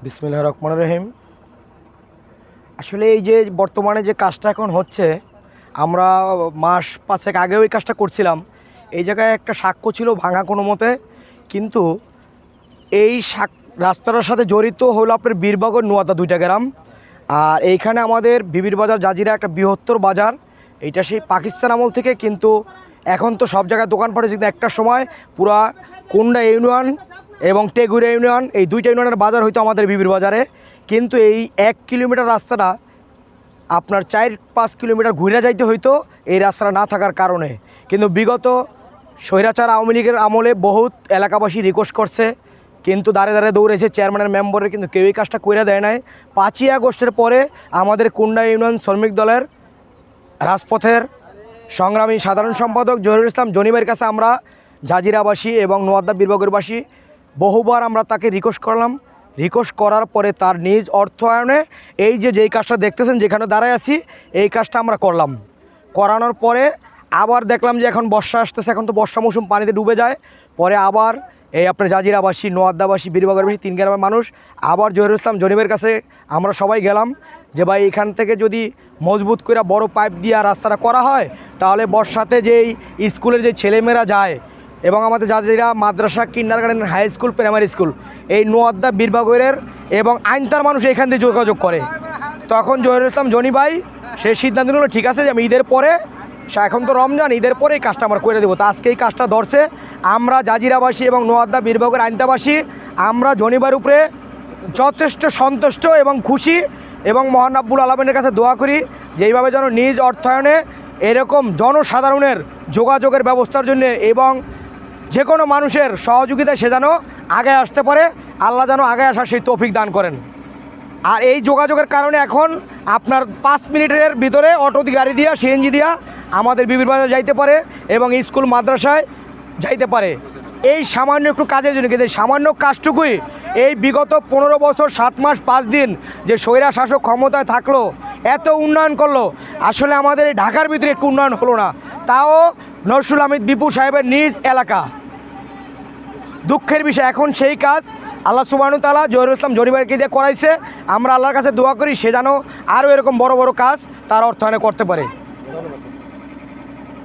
বিসমিল্লাহির রহমানির রহিম। আসলে এই যে বর্তমানে যে কাজটা এখন হচ্ছে, আমরা মাস 5 আগেও এই কাজটা করছিলাম। এই জায়গায় একটা সাক্ষ্য ছিল ভাঙা কোনো মতে, কিন্তু এই রাস্তাটার সাথে জড়িত হলো আপনার বীরবাগর নোয়াদা 2টা গ্রাম। আর এইখানে আমাদের বিবির বাজার জাজিরা একটা বৃহত্তর বাজার। এইটা সেই পাকিস্তান আমল থেকে, কিন্তু এখন তো সব জায়গায় দোকান পড়েছে, কিন্তু একটা সময় পুরা কুন্ডা ইউনিয়ন এবং টেগুড়িয়া ইউনিয়ন, এই 2টা ইউনিয়নের বাজার হইতো আমাদের বিবির বাজারে। কিন্তু এই 1 কিলোমিটার রাস্তাটা আপনার 4-5 কিলোমিটার ঘুরে যাইতে হইতো এই রাস্তাটা না থাকার কারণে। কিন্তু বিগত স্বৈরাচার আওয়ামী লীগের আমলে বহুত এলাকাবাসী রিকোয়েস্ট করছে, কিন্তু দাঁড়ে দাঁড়ে দৌড়েছে চেয়ারম্যানের মেম্বারের, কিন্তু কেউই কাজটা করে দেয় নাই। 5ই আগস্টের পরে আমাদের কুন্ডা ইউনিয়ন শ্রমিক দলের রাজপথের সংগ্রামী সাধারণ সম্পাদক জহিরুল ইসলাম জনিবের কাছে আমরা জাজিরাবাসী এবং নোয়াদা বীরবাগরবাসী বহুবার আমরা তাকে রিকোয়েস্ট করলাম। রিকোয়েস্ট করার পরে তার নিজ অর্থায়নে এই যেই কাজটা দেখতেছেন, যেখানে দাঁড়ায় আছি, এই কাজটা আমরা করলাম। করানোর পরে আবার দেখলাম যে এখন বর্ষা আসতেছে, এখন তো বর্ষা মৌসুম, পানিতে ডুবে যায়। পরে আবার এই আপনার জাজিরাবাসী, নোয়াদাবাসী, বীরবাগরবাসী 3 গ্রামের মানুষ আবার জহিরুল ইসলাম জনিবের কাছে আমরা সবাই গেলাম যে ভাই এখান থেকে যদি মজবুত করে বড় পাইপ দিয়ে রাস্তাটা করা হয়, তাহলে বর্ষাতে যেই স্কুলের যে ছেলেমেয়েরা যায় এবং আমাদের জাজিরা মাদ্রাসা, kindergarten, high school, primary school, এই নোয়াদা বীরবাগরের এবং আইনতার মানুষ এখান দিয়ে যোগাযোগ করে। তখন জহিরুল ইসলাম জনি ভাই সেই সিদ্ধান্ত নিল, ঠিক আছে যে আমি ঈদের পরে, এখন তো রমজান, ঈদের পরে এই কাজটা আমরা করে দেবো। তো আজকে এই কাজটা ধরছে। আমরা জাজিরাবাসী এবং নোয়াদা বীরবাগর আইনতাবাসী আমরা জনিবার উপরে যথেষ্ট সন্তুষ্ট এবং খুশি, এবং মহান রাব্বুল আলামিনের কাছে দোয়া করি যে এইভাবে যেন নিজ অর্থায়নে এরকম জনসাধারণের যোগাযোগের ব্যবস্থার জন্য এবং যে কোনো মানুষের সহযোগিতায় সে যেন আগে আসতে পারে, আল্লাহ যেন আগে আসার সেই তৌফিক দান করেন। আর এই যোগাযোগের কারণে এখন আপনার 5 মিনিটের ভিতরে অটো গাড়ি দিয়া, সিএনজি দিয়া আমাদের বিবির বাজার যাইতে পারে এবং স্কুল মাদ্রাসায় যাইতে পারে। এই সামান্য একটু কাজের জন্য, কিন্তু এই সামান্য কাজটুকুই এই বিগত 15 বছর 7 মাস 5 দিন যে স্বৈরা শাসক ক্ষমতায় থাকলো, এত উন্নয়ন করলো, আসলে আমাদের এই ঢাকার ভিতরে একটু উন্নয়ন হলো না, তাও নরসুল হামিদ বিপু সাহেবের নিজ এলাকা। দুঃখের বিষয়, এখন সেই কাজ আল্লাহ সুবহানাহু ওয়া তাআলা জহিরুল ইসলাম জনিবারকে দিয়ে করাইছে। আমরা আল্লাহর কাছে দোয়া করি সে যেন আরও এরকম বড় বড় কাজ তার অর্থায়নে করতে পারে। ধন্যবাদ।